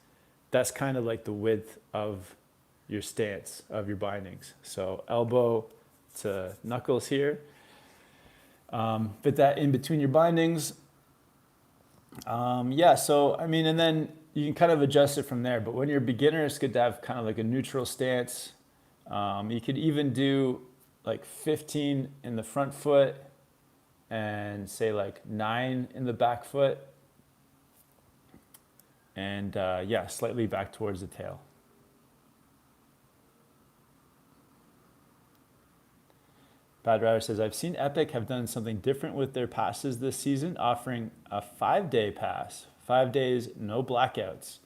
that's kind of like the width of your stance of your bindings. So elbow to knuckles here. Fit that in between your bindings. Yeah, so I mean, and then you can kind of adjust it from there. But when you're a beginner, it's good to have kind of like a neutral stance. You could even do like 15 in the front foot and say like 9 in the back foot. And yeah, slightly back towards the tail. Bad Rider says, I've seen Epic have done something different with their passes this season, offering a 5-day pass. 5 days, no blackouts.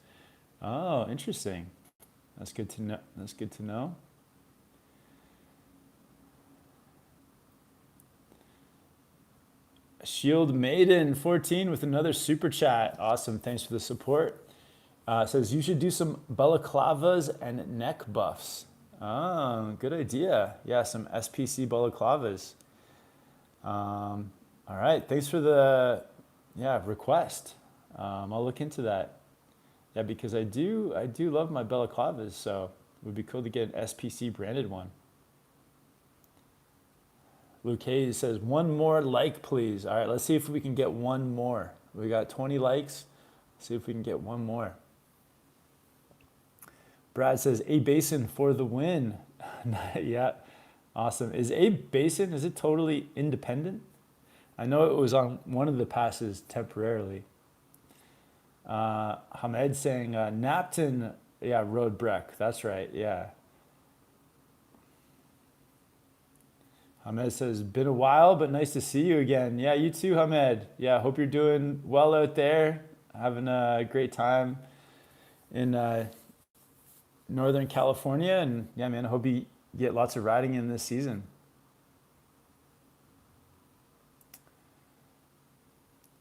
Oh, interesting. That's good to know. That's good to know. Shield Maiden 14 with another super chat. Awesome. Thanks for the support. Says you should do some balaclavas and neck buffs. Oh, good idea. Yeah, some SPC balaclavas. All right. Thanks for the request. I'll look into that. Yeah, because I do love my balaclavas, so it would be cool to get an SPC branded one. Luke Hayes says, one more like, please. All right, let's see if we can get one more. We got 20 likes. Let's see if we can get one more. Brad says, A Basin for the win. Yeah, awesome. Is A Basin, is it totally independent? I know it was on one of the passes temporarily. Hamed saying, Napton, yeah, Road Breck. That's right, yeah. Hamed says, been a while, but nice to see you again. Yeah, you too, Hamed. Yeah, hope you're doing well out there, having a great time in Northern California. And yeah, man, I hope you get lots of riding in this season.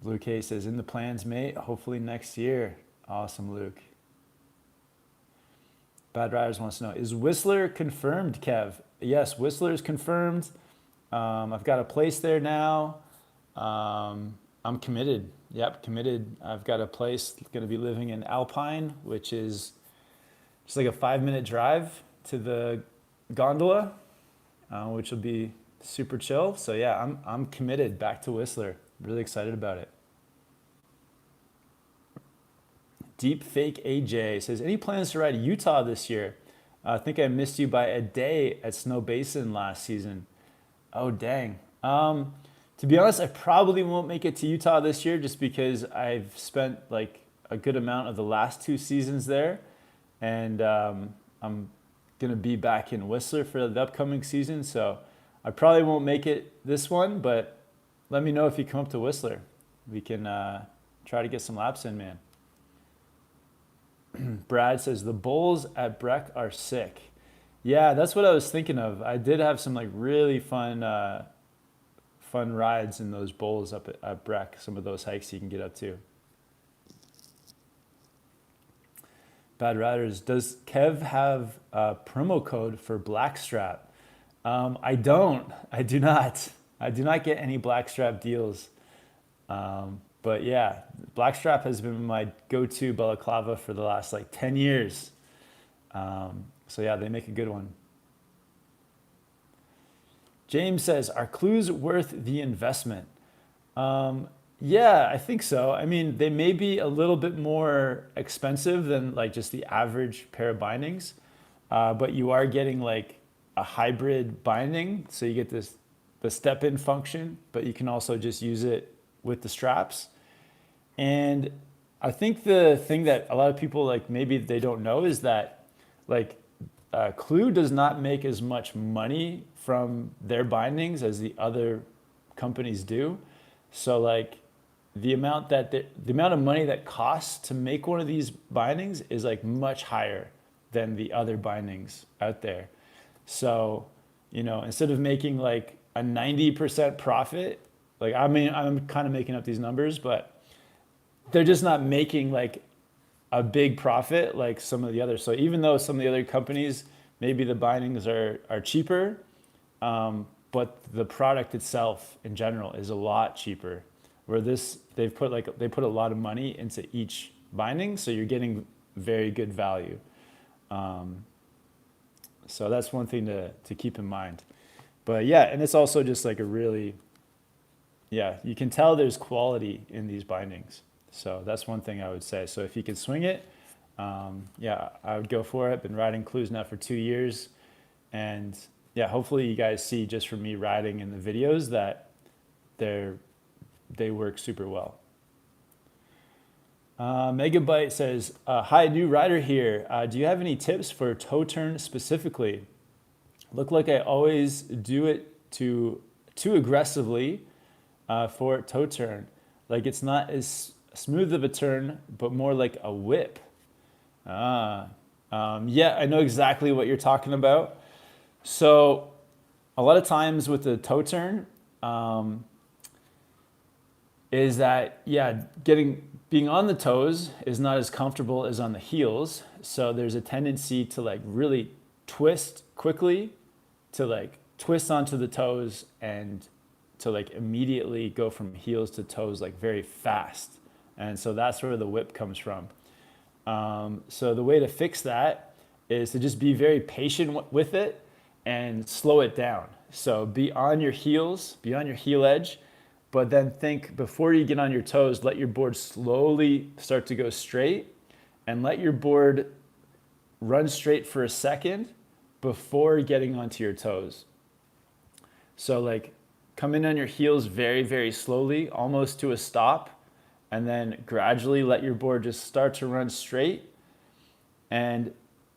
Luke Hay says, in the plans, mate, hopefully next year. Awesome, Luke. Bad Riders wants to know, is Whistler confirmed, Kev? Yes, Whistler is confirmed. I've got a place there now. I'm committed. Yep, committed. I've got a place, going to be living in Alpine, which is just like a 5-minute drive to the gondola, which will be super chill. So yeah, I'm committed back to Whistler. Really excited about it. Deep Fake AJ says, any plans to ride Utah this year? I think I missed you by a day at Snow Basin last season. Oh, dang. To be honest, I probably won't make it to Utah this year just because I've spent like a good amount of the last 2 seasons there. And I'm going to be back in Whistler for the upcoming season. So I probably won't make it this one, but let me know if you come up to Whistler. We can try to get some laps in, man. Brad says, the bowls at Breck are sick. Yeah, that's what I was thinking of. I did have some like really fun rides in those bowls up at Breck. Some of those hikes you can get up to. Bad Riders, does Kev have a promo code for Blackstrap? I don't. I do not. I do not get any Blackstrap deals. But yeah, Blackstrap has been my go-to balaclava for the last like 10 years. So yeah, they make a good one. James says, are Clews worth the investment? Yeah, I think so. I mean, they may be a little bit more expensive than like just the average pair of bindings, but you are getting like a hybrid binding. So you get the step-in function, but you can also just use it with the straps. And I think the thing that a lot of people like maybe they don't know is that like Clew does not make as much money from their bindings as the other companies do. So like the amount that the amount of money that costs to make one of these bindings is like much higher than the other bindings out there. So, you know, instead of making like a 90% profit, like I mean, I'm kind of making up these numbers, but they're just not making like a big profit like some of the others. So even though some of the other companies, maybe the bindings are cheaper, but the product itself in general is a lot cheaper. Where this, they put a lot of money into each binding, so you're getting very good value. So that's one thing to keep in mind. But yeah, and it's also just like a really, yeah, you can tell there's quality in these bindings. So that's one thing I would say. So if you can swing it, yeah, I would go for it. Been riding Clews now for 2 years. And yeah, hopefully you guys see just from me riding in the videos that they work super well. Megabyte says, hi, new rider here. Do you have any tips for toe turn specifically? Look like I always do it too aggressively for toe turn. Like it's not as smooth of a turn, but more like a whip. Yeah, I know exactly what you're talking about. So a lot of times with the toe turn, is that, yeah, being on the toes is not as comfortable as on the heels. So there's a tendency to like really twist quickly, to like twist onto the toes and to like immediately go from heels to toes like very fast. And so that's where the whip comes from. So the way to fix that is to just be very patient with it and slow it down. So be on your heels, be on your heel edge, but then think before you get on your toes, let your board slowly start to go straight and let your board run straight for a second before getting onto your toes. So like come in on your heels very, very slowly, almost to a stop, and then gradually let your board just start to run straight. And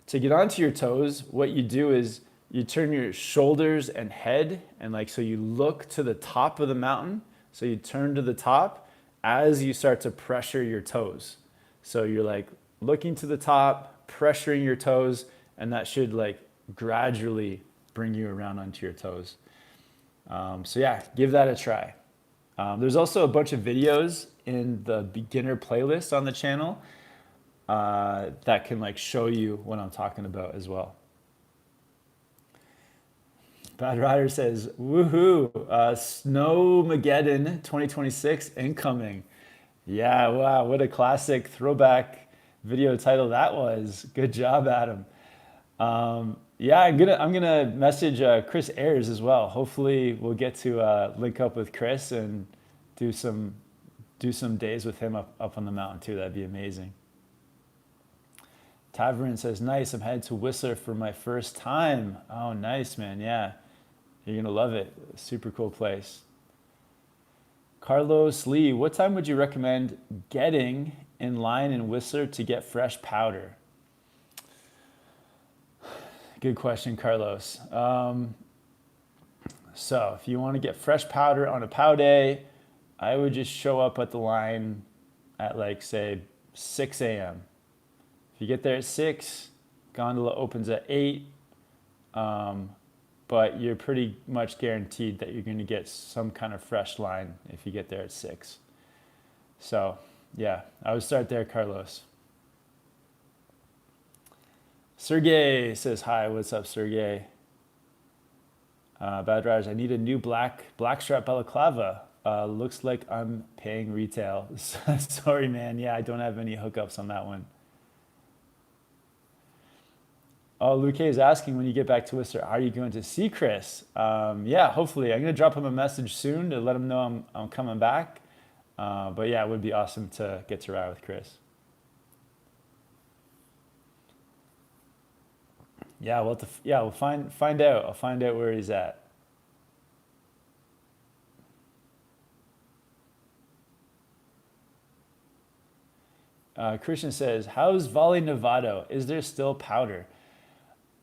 to get onto your toes, what you do is you turn your shoulders and head, and like so you look to the top of the mountain. So you turn to the top as you start to pressure your toes. So you're like looking to the top, pressuring your toes, and that should like gradually bring you around onto your toes. So yeah, give that a try. There's also a bunch of videos in the beginner playlist on the channel that can like show you what I'm talking about as well. Bad Rider says, woohoo, Snowmageddon 2026 incoming. Yeah, wow, what a classic throwback video title that was. Good job, Adam. Yeah, I'm gonna message Chris Ayers as well. Hopefully we'll get to link up with Chris and do some days with him up on the mountain too. That'd be amazing. Tavern says, nice, I'm headed to Whistler for my first time. Oh, nice, man, yeah. You're gonna love it. Super cool place. Carlos Lee, what time would you recommend getting in line in Whistler to get fresh powder? Good question, Carlos. So if you want to get fresh powder on a pow day, I would just show up at the line at like say 6 a.m. If you get there at 6, gondola opens at 8. But you're pretty much guaranteed that you're going to get some kind of fresh line if you get there at 6. So yeah, I would start there, Carlos. Sergey says, hi, what's up, Sergey? Bad Riders, I need a new blackstrap balaclava. Looks like I'm paying retail. Sorry, man. Yeah, I don't have any hookups on that one. Oh, Luke is asking when you get back to Whistler, are you going to see Chris? Yeah, hopefully. I'm going to drop him a message soon to let him know I'm coming back. But yeah, it would be awesome to get to ride with Chris. Yeah, we'll find out. I'll find out where he's at. Christian says, how's Valle, Nevado? Is there still powder?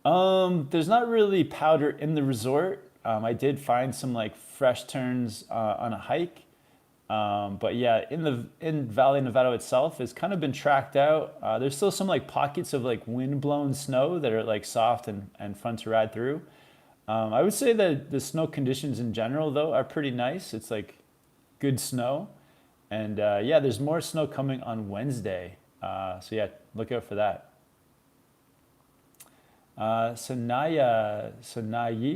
There's not really powder in the resort. I did find some like fresh turns on a hike, But yeah, in Valle, Nevado itself, it's kind of been tracked out. There's still some like pockets of like wind-blown snow that are like soft and fun to ride through. I would say that the snow conditions in general, though, are pretty nice. It's like good snow. And yeah, there's more snow coming on Wednesday. So yeah, look out for that. Sanayi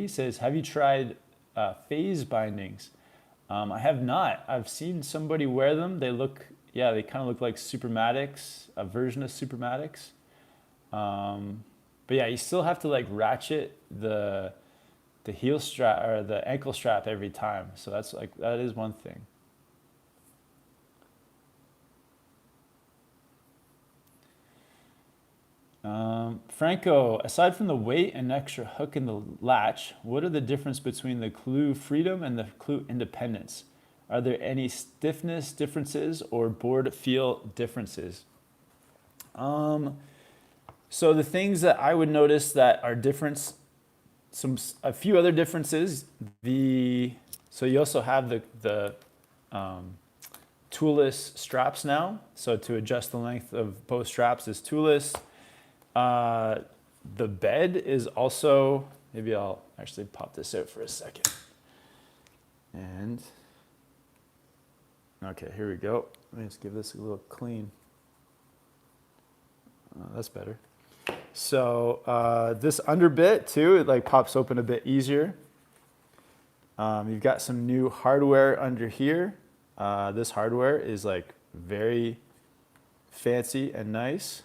says, have you tried phase bindings? I have not. I've seen somebody wear them. They look, yeah, they kind of look like Supermatics, a version of Supermatics. But yeah, you still have to like ratchet the heel strap or the ankle strap every time. So that's like, that is one thing. Franco, aside from the weight and extra hook in the latch, what are the difference between the Clew Freedom and the Clew Independence? Are there any stiffness differences or board feel differences? So the things that I would notice that are different, a few other differences. So you also have the toolless straps now. So to adjust the length of both straps is toolless. The bed is also, maybe I'll actually pop this out for a second. And, okay, here we go. Let me just give this a little clean. That's better. So this under bit too, it like pops open a bit easier. You've got some new hardware under here. This hardware is like very fancy and nice.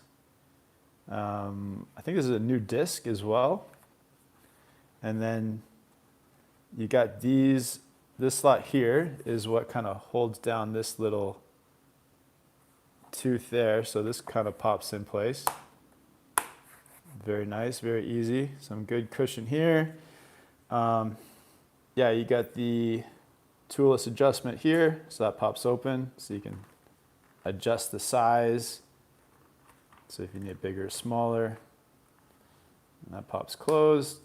I think this is a new disc as well. And then you got this slot here is what kind of holds down this little tooth there. So this kind of pops in place. Very nice, very easy. Some good cushion here. Yeah, you got the toolless adjustment here. So that pops open so you can adjust the size. So if you need it bigger or smaller, and that pops closed.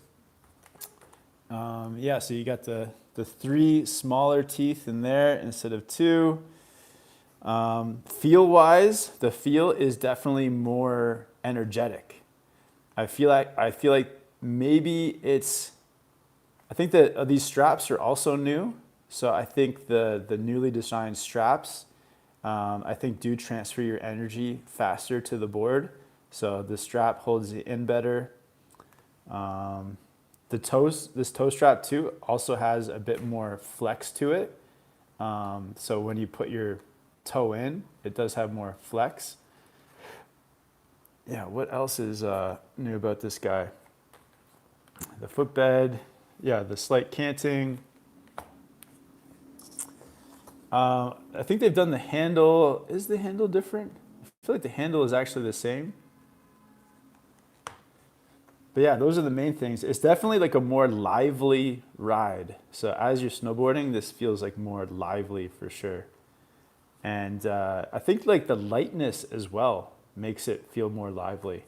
Yeah, so you got the 3 smaller teeth in there instead of 2. Feel-wise, the feel is definitely more energetic. I feel like maybe I think that these straps are also new. So I think the newly designed straps, I think do transfer your energy faster to the board. So the strap holds it in better. This toe strap too also has a bit more flex to it. So when you put your toe in, it does have more flex. Yeah, what else is new about this guy? The footbed, yeah, the slight canting. I think they've done the handle. Is the handle different? I feel like the handle is actually the same. But yeah, those are the main things. It's definitely like a more lively ride. So as you're snowboarding, this feels like more lively for sure. And I think like the lightness as well makes it feel more lively.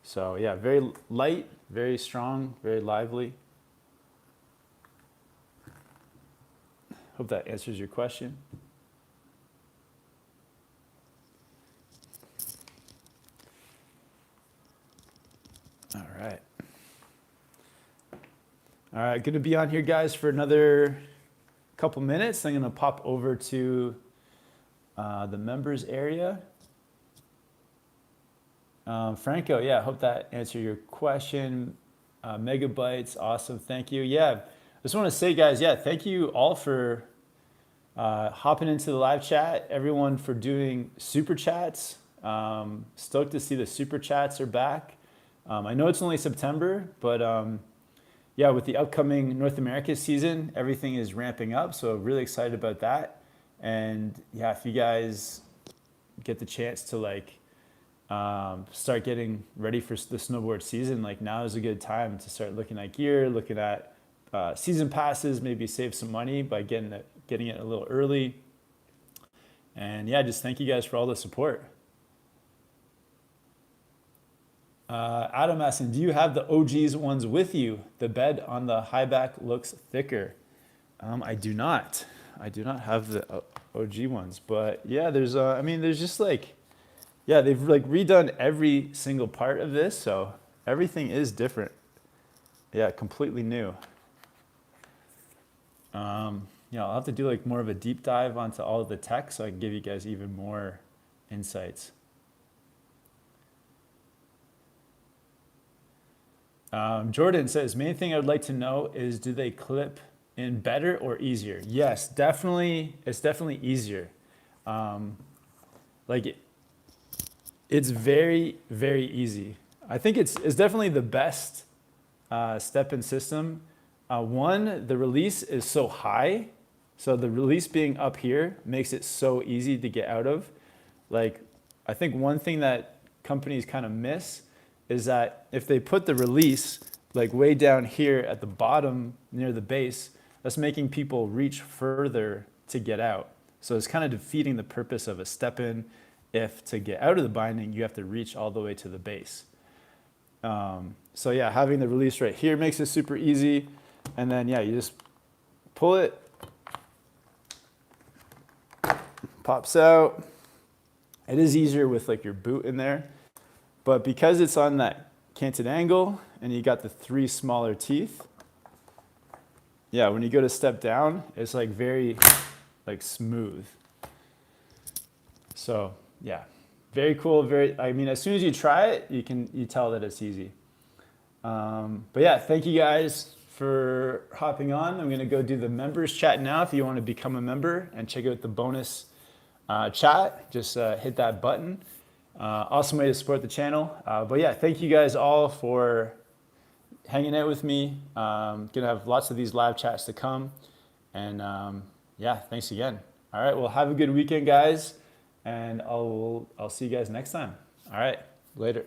So yeah, very light, very strong, very lively. Hope that answers your question. All right. All right, good to be on here, guys, for another couple minutes. I'm going to pop over to the members area. Franco, yeah, hope that answered your question. Megabytes, awesome, thank you. Yeah, I just want to say, guys, yeah, thank you all for hopping into the live chat, everyone for doing super chats. Stoked to see the super chats are back. I know it's only September, but yeah, with the upcoming North America season, everything is ramping up, so really excited about that. And yeah, if you guys get the chance to like start getting ready for the snowboard season, like now is a good time to start looking at gear, looking at season passes, maybe save some money by getting it a little early. And yeah, just thank you guys for all the support. Adam asking, do you have the OG's ones with you? The bed on the high back looks thicker. I do not. I do not have the OG ones. But yeah, there's I mean, there's just like, yeah, they've like redone every single part of this, so everything is different. Yeah, completely new. Yeah, I'll have to do like more of a deep dive onto all of the tech so I can give you guys even more insights. Jordan says, main thing I would like to know is, do they clip in better or easier? Yes, definitely. It's definitely easier. Like it's very, very easy. I think it's definitely the best step-in system. One, the release is so high. So the release being up here makes it so easy to get out of. Like, I think one thing that companies kind of miss is that if they put the release like way down here at the bottom near the base, that's making people reach further to get out. So it's kind of defeating the purpose of a step-in if to get out of the binding, you have to reach all the way to the base. So yeah, having the release right here makes it super easy. And then yeah, you just pull it, pops out. It is easier with like your boot in there, but because it's on that canted angle and you got the 3 smaller teeth, yeah, when you go to step down, it's like very like smooth. So yeah, very cool. I mean, as soon as you try it, you tell that it's easy. But yeah, thank you guys for hopping on. I'm gonna go do the members chat now. If you want to become a member and check out the bonus chat, just hit that button. Awesome way to support the channel. But yeah, thank you guys all for hanging out with me. Gonna have lots of these live chats to come. And yeah, thanks again. All right, well, have a good weekend, guys. And I'll see you guys next time. All right, later.